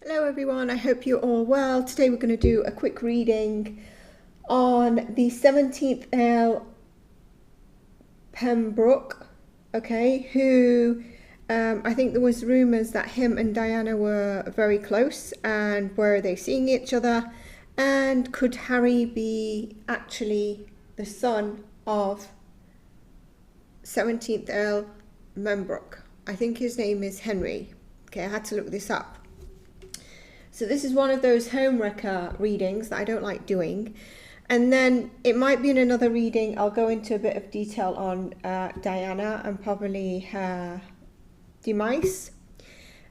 Hello everyone, I hope you're all well. Today we're going to do a quick reading on the 17th Earl Pembroke, okay, who I think there was rumours that him and Diana were very close, and were they seeing each other, and could Harry be actually the son of 17th Earl Pembroke? I think his name is Henry. Okay, I had to look this up. So this is one of those homewrecker readings that I don't like doing. And then it might be in another reading, I'll go into a bit of detail on Diana and probably her demise.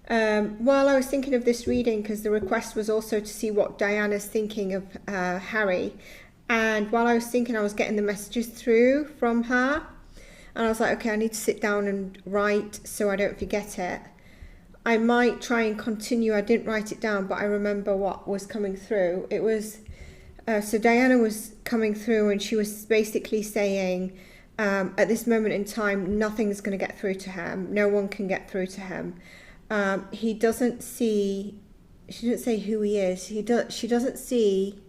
While I was thinking of this reading, because the request was also to see what Diana's thinking of Harry. And while I was thinking, I was getting the messages through from her. And I was like, okay, I need to sit down and write so I don't forget it. I might try and continue. I didn't write it down, but I remember what was coming through. It was, so Diana was coming through and she was basically saying, at this moment in time, nothing's going to get through to him. No one can get through to him. He doesn't see, she didn't say who he is. She doesn't see,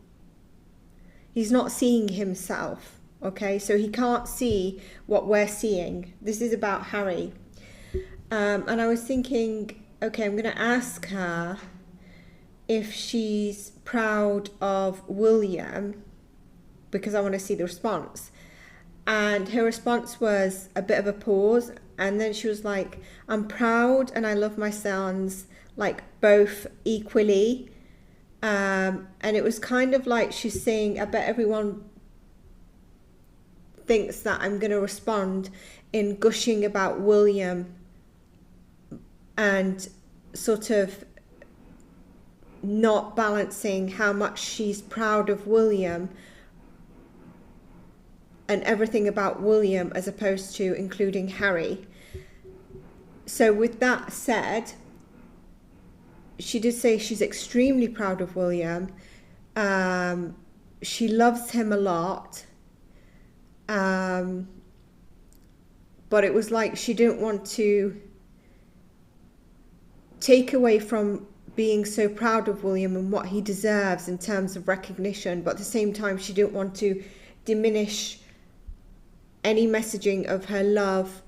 he's not seeing himself. Okay, so he can't see what we're seeing. This is about Harry. And I was thinking, okay, I'm going to ask her if she's proud of William, because I want to see the response. And her response was a bit of a pause, and then she was like, I'm proud and I love my sons, like both equally. And it was kind of like she's saying, I bet everyone thinks that I'm going to respond in gushing about William and sort of not balancing how much she's proud of William and everything about William as opposed to including Harry. So with that said, she did say she's extremely proud of William. She loves him a lot. But it was like she didn't want to take away from being so proud of William and what he deserves in terms of recognition, but at the same time she didn't want to diminish any messaging of her love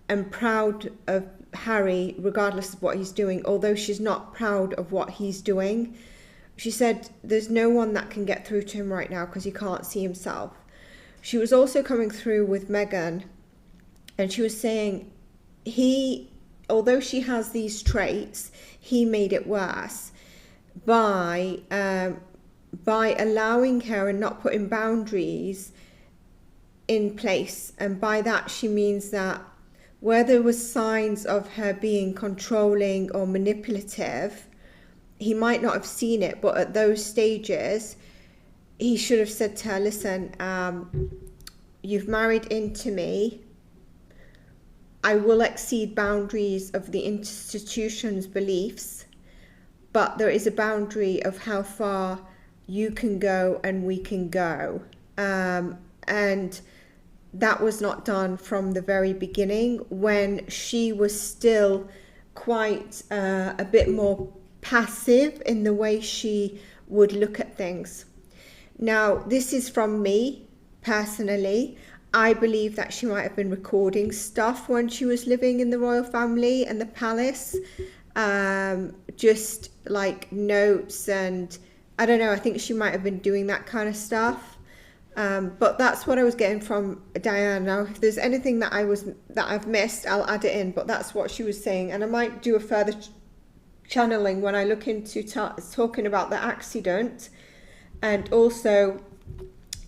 and proud of Harry regardless of what he's doing, although she's not proud of what he's doing. She said there's no one that can get through to him right now because he can't see himself. She was also coming through with Meghan, and she was saying although she has these traits, he made it worse by allowing her and not putting boundaries in place. And by that she means that where there was signs of her being controlling or manipulative, he might not have seen it, but at those stages he should have said to her, listen, you've married into me. I will exceed boundaries of the institution's beliefs, but there is a boundary of how far you can go and we can go. And that was not done from the very beginning, when she was still quite a bit more passive in the way she would look at things. Now, this is from me personally. I believe that she might have been recording stuff when she was living in the royal family and the palace, just like notes, and I don't know, I think she might have been doing that kind of stuff. But that's what I was getting from Diana. Now, if there's anything that I've missed, I'll add it in, but that's what she was saying. And I might do a further channeling when I look into talking about the accident, and also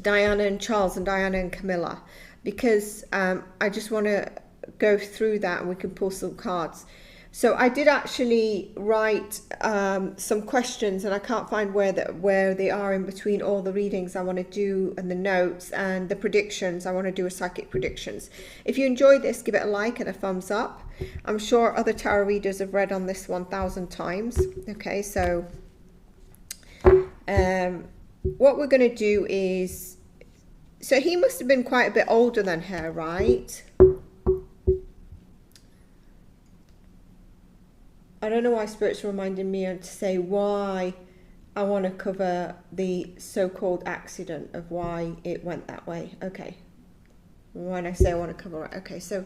Diana and Charles and Diana and Camilla, because I just want to go through that and we can pull some cards. So I did actually write some questions, and I can't find where they are in between all the readings I want to do and the notes and the predictions. I want to do a psychic predictions. If you enjoyed this, give it a like and a thumbs up. I'm sure other tarot readers have read on this 1,000 times. Okay, so what we're going to do is, so he must have been quite a bit older than her, right? I don't know why Spirit's reminding me to say why I want to cover the so-called accident of why it went that way. Okay. When I say I want to cover it. Okay, so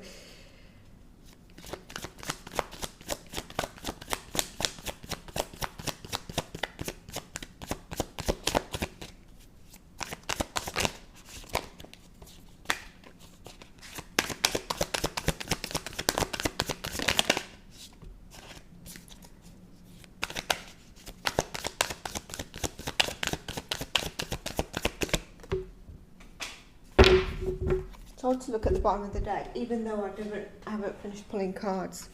told to look at the bottom of the deck, even though I haven't finished pulling cards.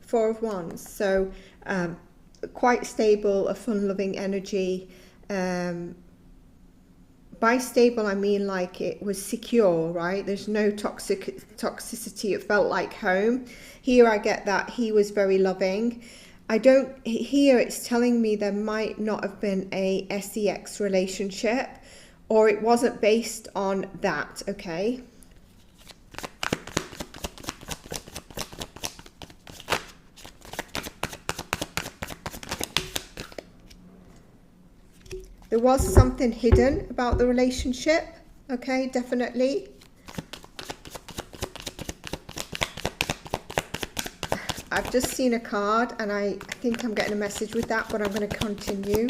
Four of Wands, so quite stable, a fun-loving energy. By stable, I mean like it was secure, right? There's no toxicity. It felt like home. Here I get that he was very loving. Here it's telling me there might not have been a sex relationship, or it wasn't based on that, okay? There was something hidden about the relationship, okay, definitely. I've just seen a card and I think I'm getting a message with that, but I'm going to continue.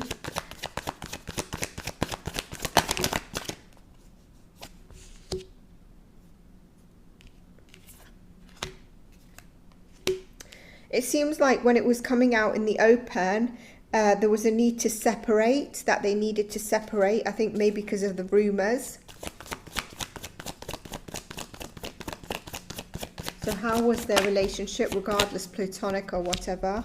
It seems like when it was coming out in the open, there was a need to separate, that they needed to separate, I think maybe because of the rumours. So how was their relationship, regardless platonic or whatever?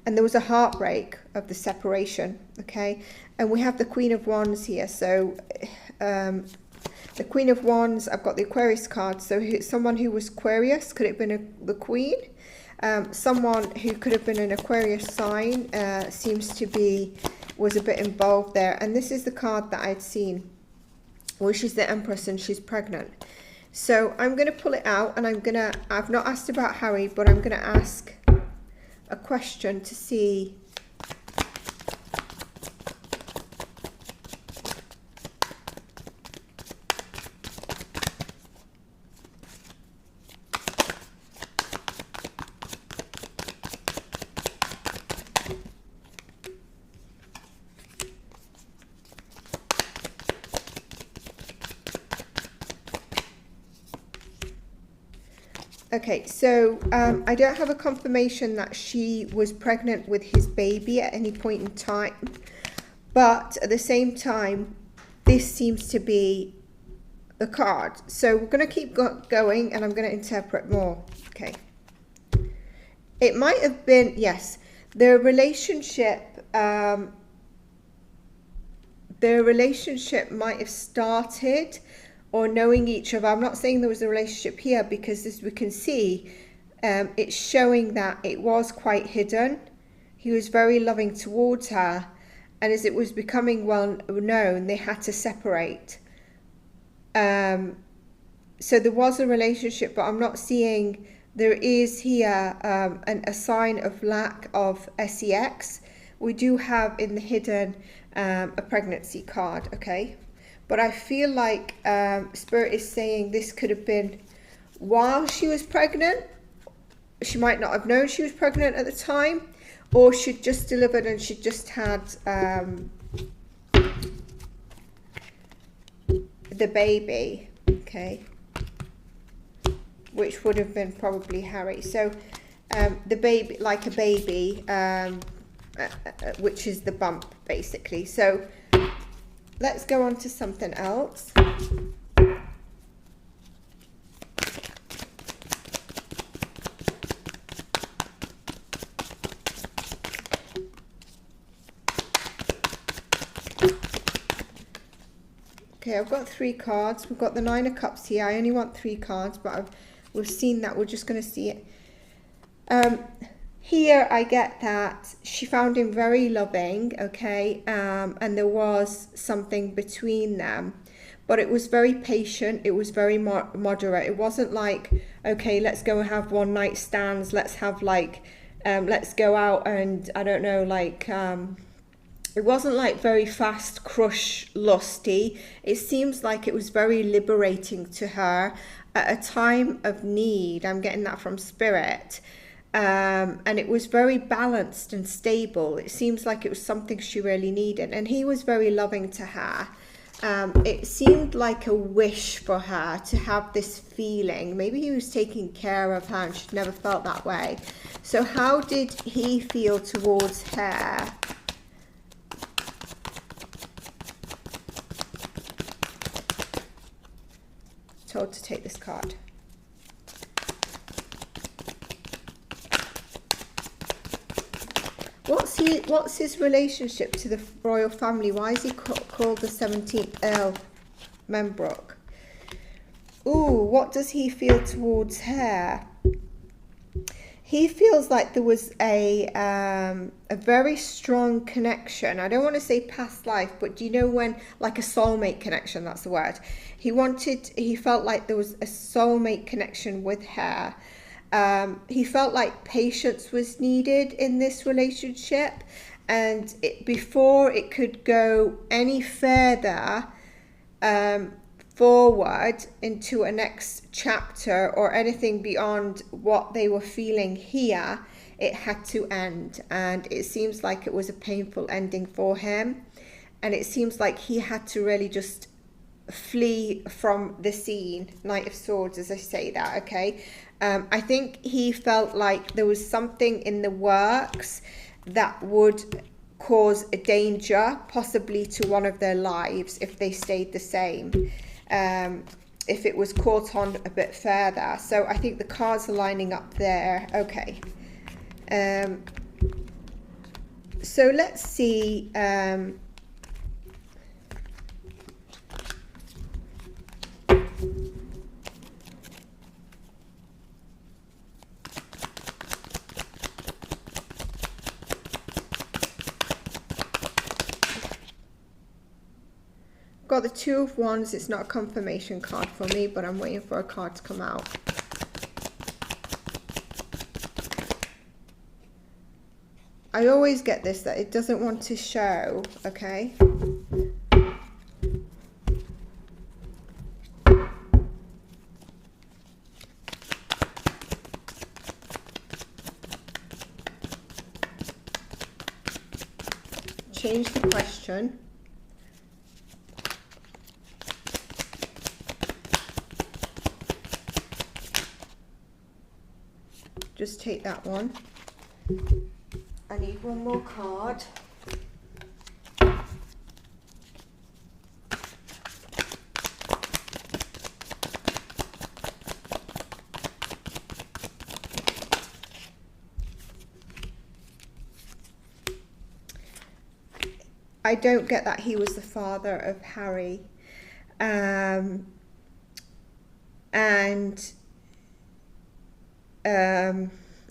And there was a heartbreak of the separation, okay? And we have the Queen of Wands here. So the Queen of Wands, I've got the Aquarius card. So someone who was Aquarius, could it have been the Queen? Someone who could have been an Aquarius sign seems to be, was a bit involved there. And this is the card that I'd seen, which is the Empress, and she's pregnant. So I'm going to pull it out, and I've not asked about Harry, but I'm going to ask a question to see. Okay, so I don't have a confirmation that she was pregnant with his baby at any point in time, but at the same time, this seems to be the card. So we're going to keep going, and I'm going to interpret more. Okay. It might have been, yes, their relationship might have started, or knowing each other. I'm not saying there was a relationship here, because as we can see, it's showing that it was quite hidden. He was very loving towards her, and as it was becoming well known, they had to separate. So there was a relationship, but I'm not seeing, there is here a sign of lack of sex. We do have in the hidden a pregnancy card, okay? But I feel like Spirit is saying this could have been while she was pregnant. She might not have known she was pregnant at the time, or she'd just delivered and she just had the baby, okay, which would have been probably Harry. So the baby, like a baby, which is the bump, basically. So let's go on to something else. Okay, I've got 3 cards. We've got the 9 of Cups here. I only want 3 cards, but we've seen that. We're just going to see it. Here I get that she found him very loving, okay, and there was something between them. but it was very patient. It was very moderate. It wasn't like, okay, let's go and have one night stands. Let's have like, let's go out and I don't know, like, it wasn't like very fast crush lusty. It seems like it was very liberating to her at a time of need. I'm getting that from spirit. And it was very balanced and stable. It seems like it was something she really needed. And he was very loving to her. It seemed like a wish for her to have this feeling. Maybe he was taking care of her and she'd never felt that way. So how did he feel towards her? Told to take this card. What's his relationship to the royal family? Why is he called the 17th Earl Pembroke? Ooh, what does he feel towards her? He feels like there was a very strong connection. I don't want to say past life, but do you know when, like a soulmate connection, that's the word. He felt like there was a soulmate connection with her. He felt like patience was needed in this relationship, and before it could go any further forward into a next chapter or anything beyond what they were feeling here, it had to end. And it seems like it was a painful ending for him, and it seems like he had to really just flee from the scene. Knight of Swords, as I say that, okay. I think he felt like there was something in the works that would cause a danger, possibly to one of their lives, if they stayed the same, if it was caught on a bit further. So I think the cards are lining up there. Okay. So let's see. Got the Two of Wands. It's not a confirmation card for me, but I'm waiting for a card to come out. I always get this, that it doesn't want to show, okay? Change the question. Just take that one. I need one more card. I don't get that he was the father of Harry.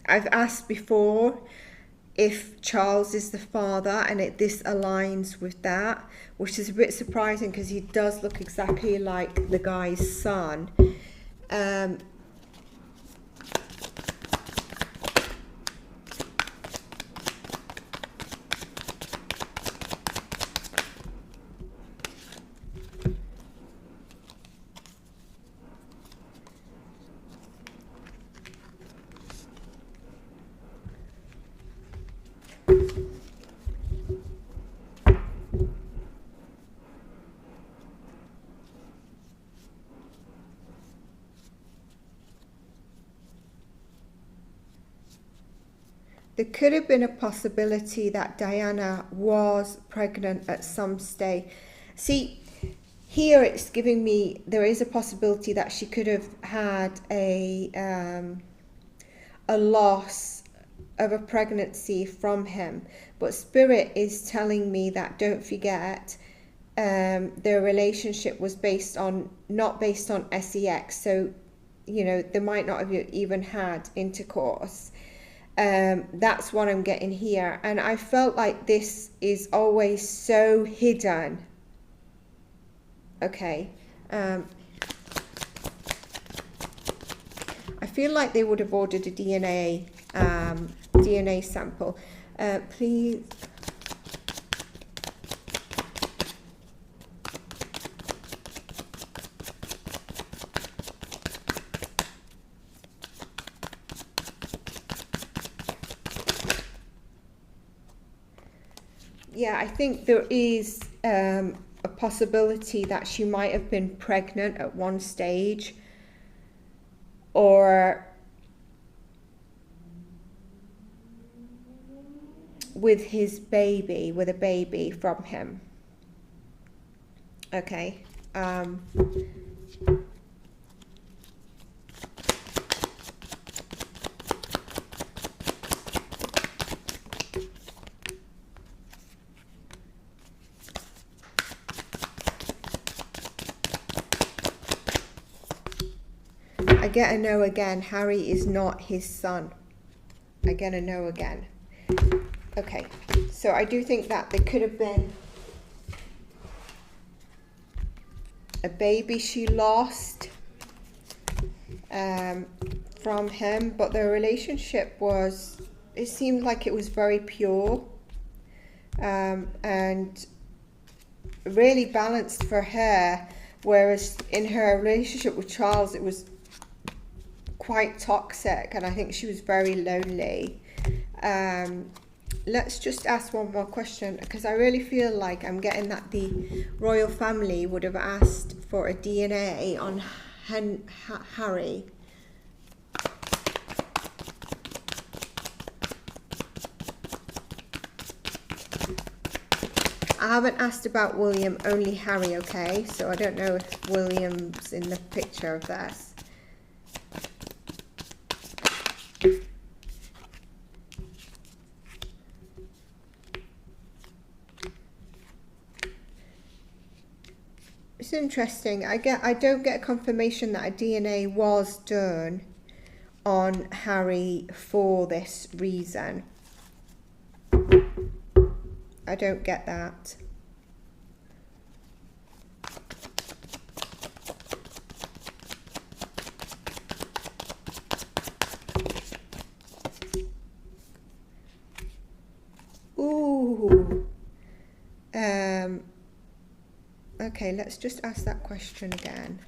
I've asked before if Charles is the father, and this aligns with that, which is a bit surprising because he does look exactly like the guy's son. There could have been a possibility that Diana was pregnant at some stage. See, here it's giving me, there is a possibility that she could have had a loss of a pregnancy from him. But Spirit is telling me that, don't forget, their relationship was not based on sex. So, you know, they might not have even had intercourse. That's what I'm getting here. And I felt like this is always so hidden. Okay. I feel like they would have ordered a DNA sample. Please. Yeah, I think there is a possibility that she might have been pregnant at one stage, or with his baby, with a baby from him. Okay. I get a no again. Harry is not his son. I get a no again. Okay, so I do think that there could have been a baby she lost from him, but their relationship was, it seemed like it was very pure and really balanced for her, whereas in her relationship with Charles it was quite toxic, and I think she was very lonely. Let's just ask one more question, because I really feel like I'm getting that the royal family would have asked for a DNA on Harry. I haven't asked about William, only Harry, okay? So I don't know if William's in the picture of this. It's interesting. I don't get a confirmation that a DNA was done on Harry for this reason. I don't get that. Ooh. Okay, let's just ask that question again.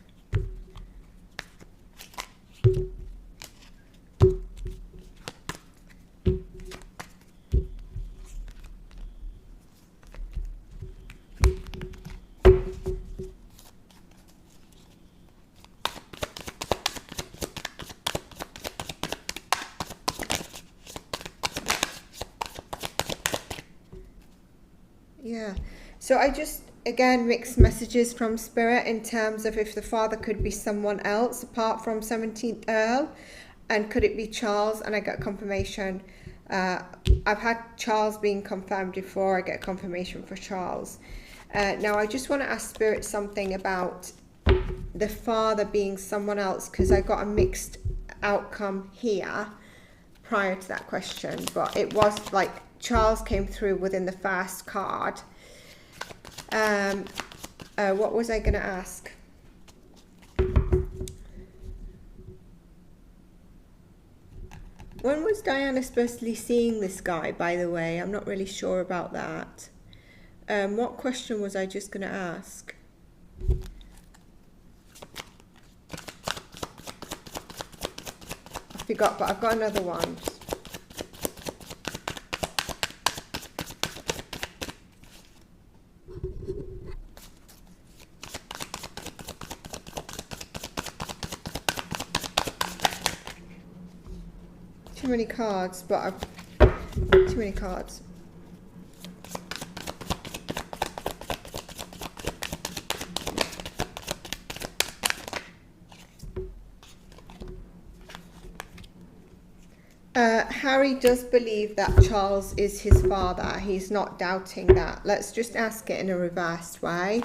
Yeah, so I just, again, mixed messages from Spirit in terms of if the father could be someone else apart from 17th Earl, and could it be Charles, and I got confirmation. I've had Charles being confirmed before, I get confirmation for Charles. Now I just want to ask Spirit something about the father being someone else, because I got a mixed outcome here prior to that question, but it was like Charles came through within the first card. What was I going to ask? When was Diana supposed to be seeing this guy, by the way? I'm not really sure about that. What question was I just going to ask? I forgot, but I've got another one. Too many cards, but too many cards. Harry does believe that Charles is his father. He's not doubting that. Let's just ask it in a reversed way.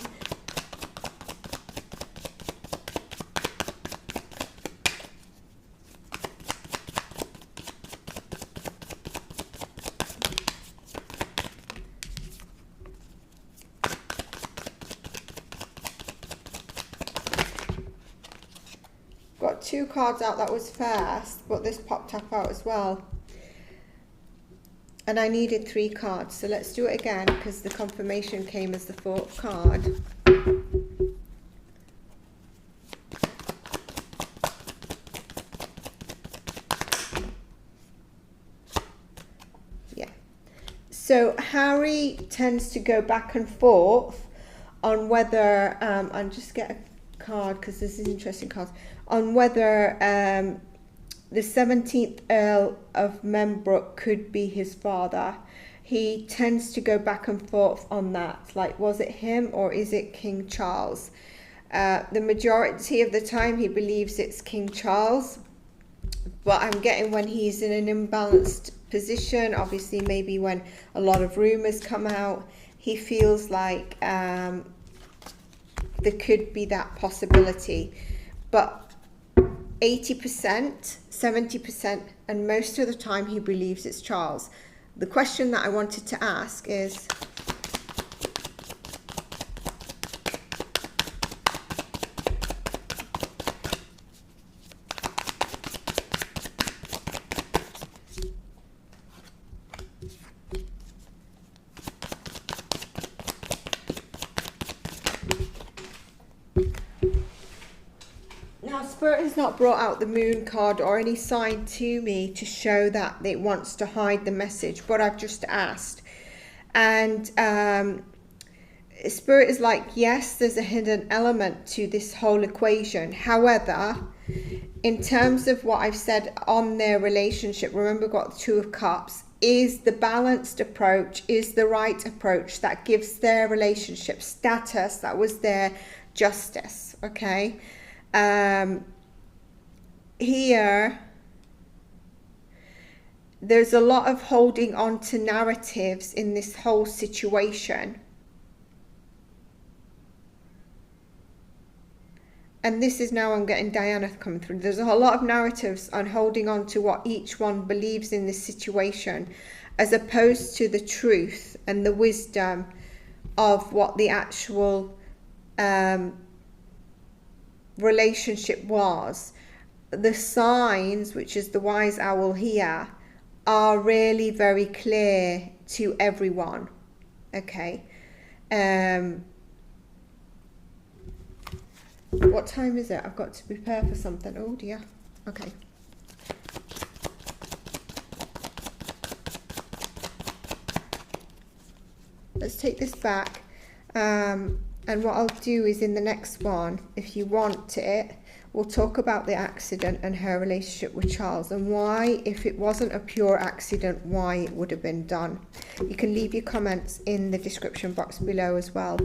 got 2 cards out that was first, but this popped up out as well. And I needed 3 cards, so let's do it again because the confirmation came as the 4th card. Yeah. So Harry tends to go back and forth on whether, I'll just get a card because this is interesting cards, on whether the 17th Earl of Pembroke could be his father. He tends to go back and forth on that, like was it him or is it King Charles? The majority of the time he believes it's King Charles, but I'm getting when he's in an imbalanced position, obviously maybe when a lot of rumors come out, he feels like there could be that possibility. But 80%, 70%, and most of the time he believes it's Charles. The question that I wanted to ask is, now Spirit has not brought out the Moon card or any sign to me to show that it wants to hide the message, but I've just asked. And Spirit is like, yes, there's a hidden element to this whole equation. However, in terms of what I've said on their relationship, remember we've got the 2 of Cups, is the balanced approach, is the right approach that gives their relationship status, that was their justice, okay? Here there's a lot of holding on to narratives in this whole situation, and this is now I'm getting Diana coming through. There's a whole lot of narratives on holding on to what each one believes in this situation, as opposed to the truth and the wisdom of what the actual relationship was. The signs, which is the wise owl here, are really very clear to everyone, okay? What time is it? I've got to prepare for something. Oh dear. Okay. Let's take this back. And what I'll do is in the next one, if you want it, we'll talk about the accident and her relationship with Charles and why, if it wasn't a pure accident, why it would have been done. You can leave your comments in the description box below as well.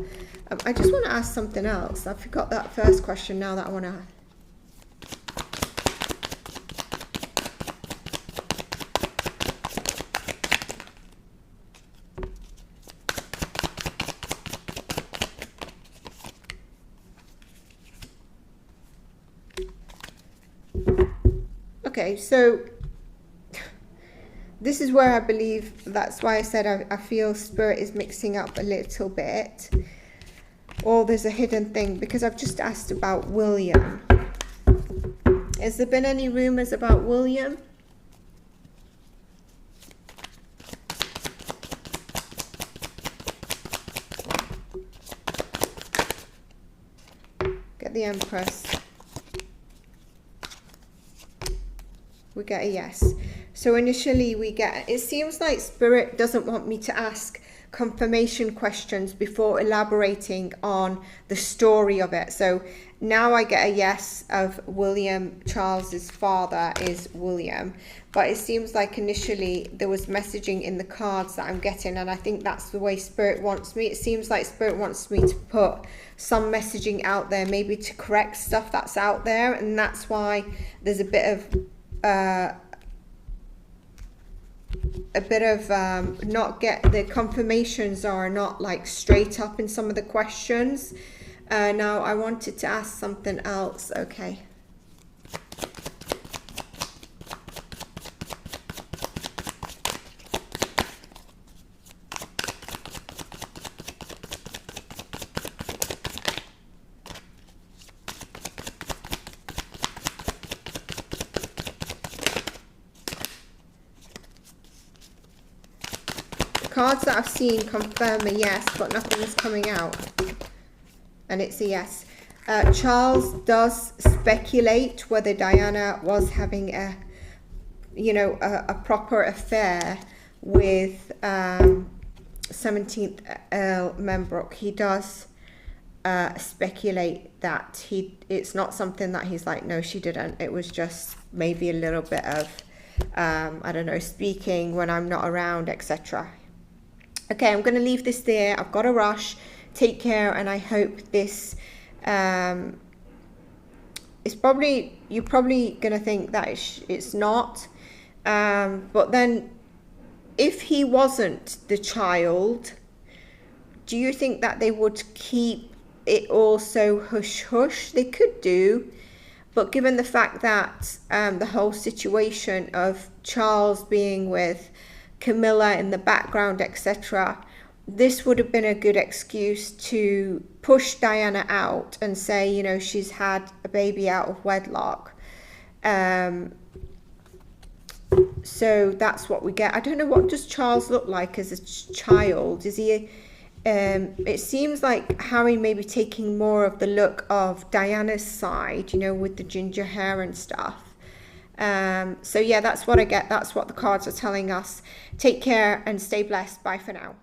I just want to ask something else. I forgot that first question now that I want to... Okay, so this is where I believe, that's why I said I feel Spirit is mixing up a little bit, or there's a hidden thing, because I've just asked about William. Has there been any rumors about William? Get the Empress. We get a yes. So initially we get, it seems like Spirit doesn't want me to ask confirmation questions before elaborating on the story of it. So now I get a yes of William. Charles's father is William, but it seems like initially there was messaging in the cards that I'm getting, and I think that's the way Spirit wants me. It seems like Spirit wants me to put some messaging out there, maybe to correct stuff that's out there, and that's why there's a bit of not get the confirmations are not like straight up in some of the questions. Now I wanted to ask something else. Okay. cards that I've seen confirm a yes, but nothing is coming out. And it's a yes. Charles does speculate whether Diana was having a, you know, a proper affair with 17th Earl Pembroke. He does speculate that it's not something that he's like, no, she didn't. It was just maybe a little bit of, I don't know, speaking when I'm not around, etc. Okay, I'm going to leave this there. I've got to rush. Take care, and I hope this it's probably, you're probably going to think that it's not, but then if he wasn't the child, do you think that they would keep it all so hush-hush? They could do, but given the fact that the whole situation of Charles being with Camilla in the background, etc., this would have been a good excuse to push Diana out and say, you know, she's had a baby out of wedlock. So that's what we get. I don't know, what does Charles look like as a child? Is he it seems like Harry may be taking more of the look of Diana's side, you know, with the ginger hair and stuff. So yeah, that's what I get. That's what the cards are telling us. Take care and stay blessed. Bye for now.